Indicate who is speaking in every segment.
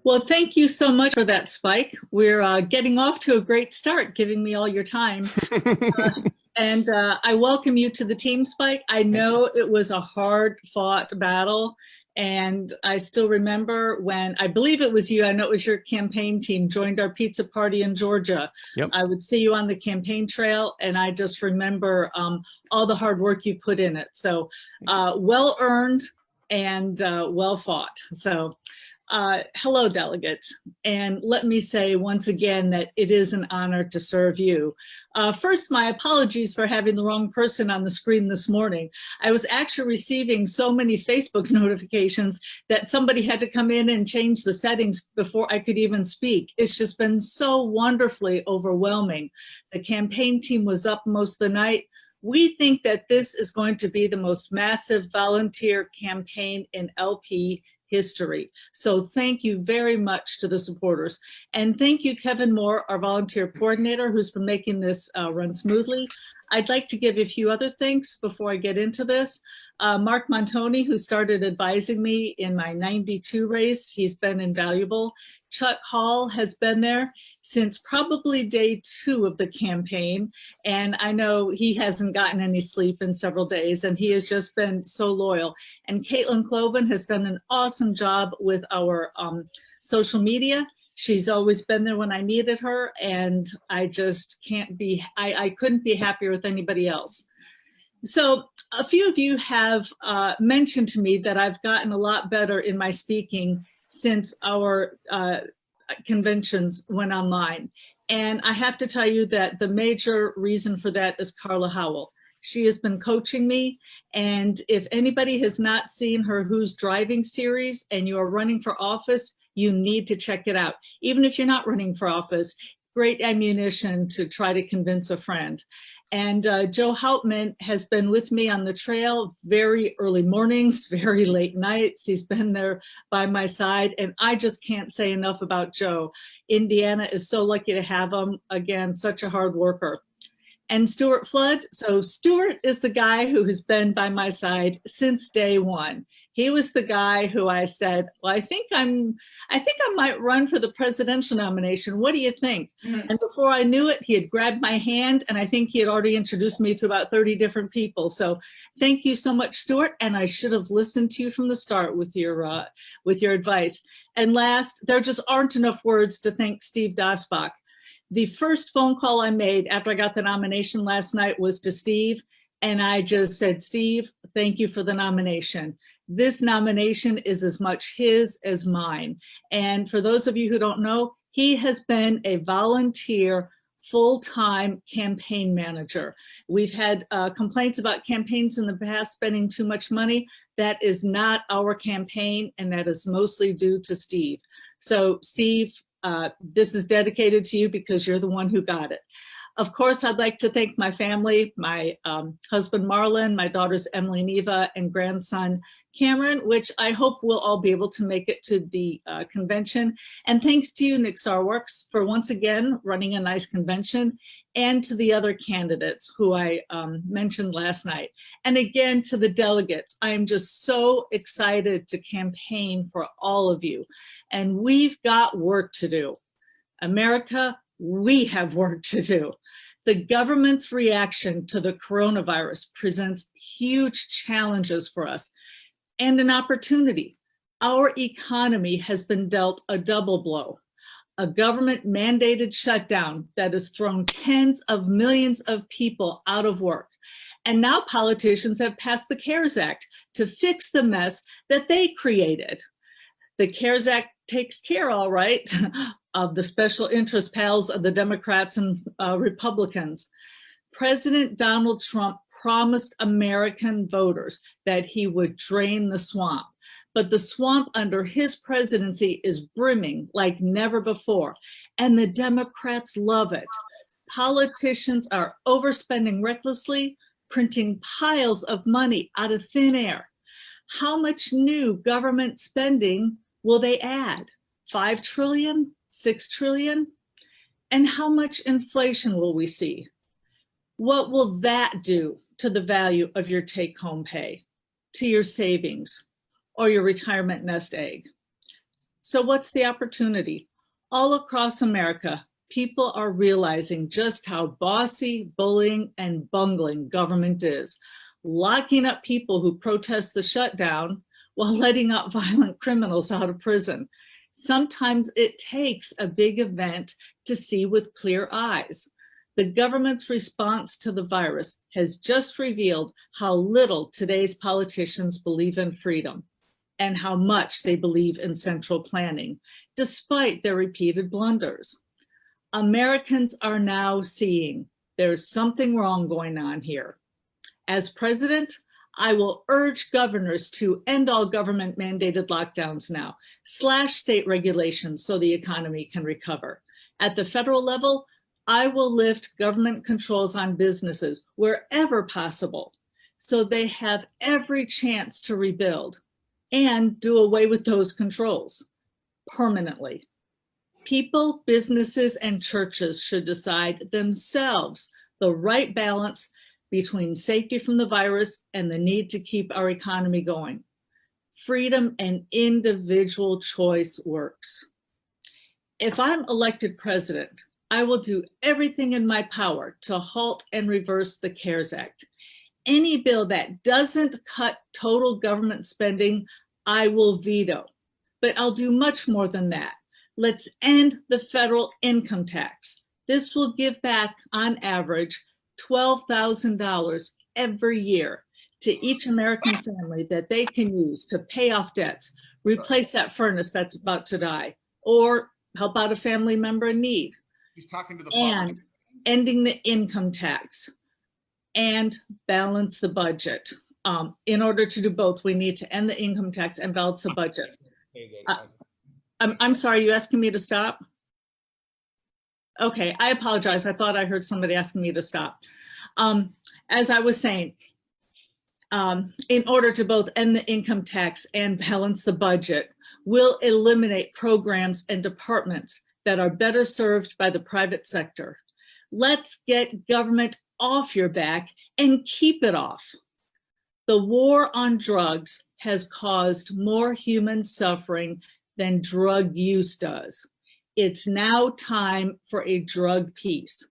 Speaker 1: Well, thank you so much for that, Spike. We're getting off to a great start, giving me all your time. And I welcome you to the team, Spike. I
Speaker 2: Thank you.
Speaker 1: know it was a hard fought battle. And I still remember when, I believe it was you, I know it was your campaign team, joined our pizza party in Georgia.
Speaker 2: Yep.
Speaker 1: I would see you on the campaign trail, and I just remember all the hard work you put in it. So well earned and well fought. So hello, delegates. And let me say once again that it is an honor to serve you. First, my apologies for having the wrong person on the screen this morning. I was actually receiving so many Facebook notifications that somebody had to come in and change the settings before I could even speak. It's just been so wonderfully overwhelming. The campaign team was up most of the night. We think that this is going to be the most massive volunteer campaign in LP history. So thank you very much to the supporters. And thank you, Kevin Moore, our volunteer coordinator, who's been making this run smoothly. I'd like to give a few other thanks before I get into this. Mark Montoni, who started advising me in my 92 race, he's been invaluable. Chuck Hall has been there since probably day 2 of the campaign. And I know he hasn't gotten any sleep in several days, and he has just been so loyal. And Caitlin Cloven has done an awesome job with our social media. She's always been there when I needed her, and I just can't be, I couldn't be happier with anybody else. So a few of you have mentioned to me that I've gotten a lot better in my speaking since our conventions went online. And I have to tell you that the major reason for that is Carla Howell. She has been coaching me, and if anybody has not seen her Who's Driving series and you are running for office, you need to check it out. Even if you're not running for office, great ammunition to try to convince a friend. And Joe Houtman has been with me on the trail, very early mornings, very late nights. He's been there by my side, and I just can't say enough about Joe. Indiana is so lucky to have him. Again, such a hard worker. And Stuart Flood. So Stuart is the guy who has been by my side since day one. He was the guy who I said, well, I think I might run for the presidential nomination. What do you think? And before I knew it, he had grabbed my hand, and I think he had already introduced me to about 30 different people. So thank you so much, Stuart. And I should have listened to you from the start with your advice. And last, there just aren't enough words to thank Steve Dasbach. The first phone call I made after I got the nomination last night was to Steve, and I just said, Steve, thank you for the nomination. This nomination is as much his as mine. And for those of you who don't know, he has been a volunteer full-time campaign manager. We've had complaints about campaigns in the past spending too much money. That is not our campaign, and that is mostly due to Steve. So Steve, this is dedicated to you because you're the one who got it. Of course, I'd like to thank my family, my husband, Marlon, my daughters, Emily and Eva, and grandson, Cameron, which I hope we'll all be able to make it to the convention. And thanks to you, Nick Sarworks, for once again running a nice convention, and to the other candidates who I mentioned last night. And again, to the delegates, I am just so excited to campaign for all of you. And we've got work to do. America, we have work to do. The government's reaction to the coronavirus presents huge challenges for us and an opportunity. Our economy has been dealt a double blow. A government mandated shutdown that has thrown tens of millions of people out of work. And now politicians have passed the CARES Act to fix the mess that they created. The CARES Act takes care, all right, of the special interest pals of the Democrats and Republicans. President Donald Trump promised American voters that he would drain the swamp, but the swamp under his presidency is brimming like never before, and the Democrats love it. Politicians are overspending recklessly, printing piles of money out of thin air. How much new government spending will they add? 5 trillion? 6 trillion? And how much inflation will we see? What will that do to the value of your take-home pay, to your savings, or your retirement nest egg? So what's the opportunity? All across America, people are realizing just how bossy, bullying, and bungling government is, locking up people who protest the shutdown while letting out violent criminals out of prison. Sometimes it takes a big event to see with clear eyes. The government's response to the virus has just revealed how little today's politicians believe in freedom and how much they believe in central planning, despite their repeated blunders. Americans are now seeing there's something wrong going on here. As president, I will urge governors to end all government mandated lockdowns now, slash state regulations so the economy can recover. At the federal level, I will lift government controls on businesses wherever possible so they have every chance to rebuild and do away with those controls permanently. People, businesses, and churches should decide themselves the right balance between safety from the virus and the need to keep our economy going. Freedom and individual choice works. If I'm elected president, I will do everything in my power to halt and reverse the CARES Act. Any bill that doesn't cut total government spending, I will veto. But I'll do much more than that. Let's end the federal income tax. This will give back, on average, $12,000 every year to each American family that they can use to pay off debts, replace that furnace that's about to die, or help out a family member in need.
Speaker 2: He's talking to the
Speaker 1: and ending the income tax and balance the budget. In order to do both, we need to end the income tax and balance the budget. I'm sorry, you asking me to stop? Okay, I apologize. I thought I heard somebody asking me to stop. As I was saying, in order to both end the income tax and balance the budget, we'll eliminate programs and departments that are better served by the private sector. Let's get government off your back and keep it off. The war on drugs has caused more human suffering than drug use does. It's now time for a drug peace.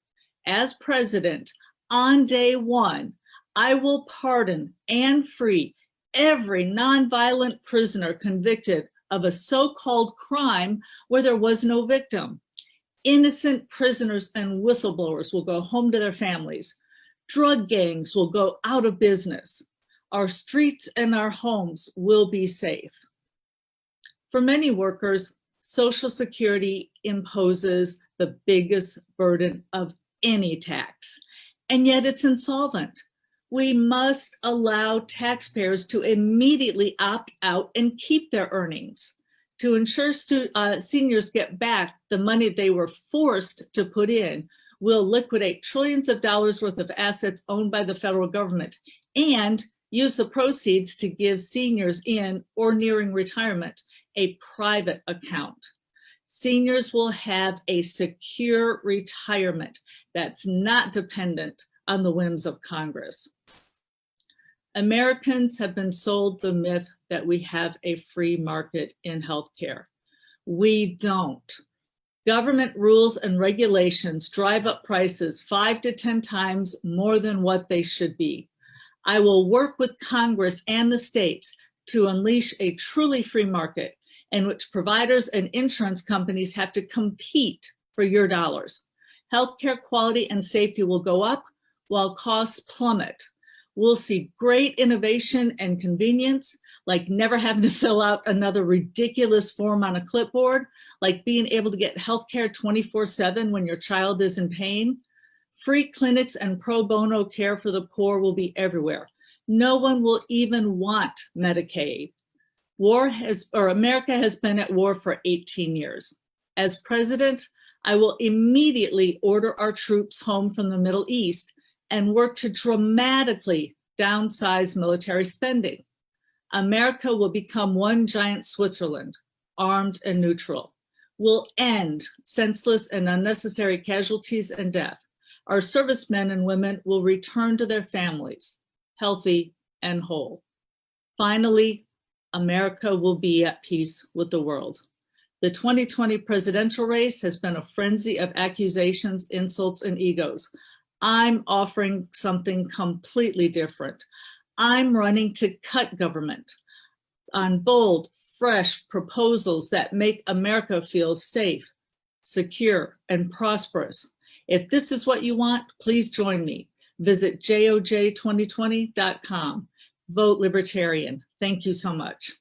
Speaker 1: As president, on day one, I will pardon and free every nonviolent prisoner convicted of a so-called crime where there was no victim. Innocent prisoners and whistleblowers will go home to their families. Drug gangs will go out of business. Our streets and our homes will be safe. For many workers, Social Security imposes the biggest burden of any tax, and yet it's insolvent. We must allow taxpayers to immediately opt out and keep their earnings. To ensure seniors get back the money they were forced to put in, we'll liquidate trillions of dollars worth of assets owned by the federal government and use the proceeds to give seniors in or nearing retirement a private account. Seniors will have a secure retirement that's not dependent on the whims of Congress. Americans have been sold the myth that we have a free market in healthcare. We don't. Government rules and regulations drive up prices 5 to 10 times more than what they should be. I will work with Congress and the states to unleash a truly free market in which providers and insurance companies have to compete for your dollars. Healthcare quality and safety will go up while costs plummet. We'll see great innovation and convenience, like never having to fill out another ridiculous form on a clipboard, like being able to get healthcare 24/7 when your child is in pain. Free clinics and pro bono care for the poor will be everywhere. No one will even want Medicaid. America has been at war for 18 years. As president, I will immediately order our troops home from the Middle East and work to dramatically downsize military spending. America will become one giant Switzerland, armed and neutral. We'll end senseless and unnecessary casualties and death. Our servicemen and women will return to their families, healthy and whole. Finally, America will be at peace with the world. The 2020 presidential race has been a frenzy of accusations, insults, and egos. I'm offering something completely different. I'm running to cut government on bold, fresh proposals that make America feel safe, secure, and prosperous. If this is what you want, please join me. Visit joj2020.com. Vote Libertarian. Thank you so much.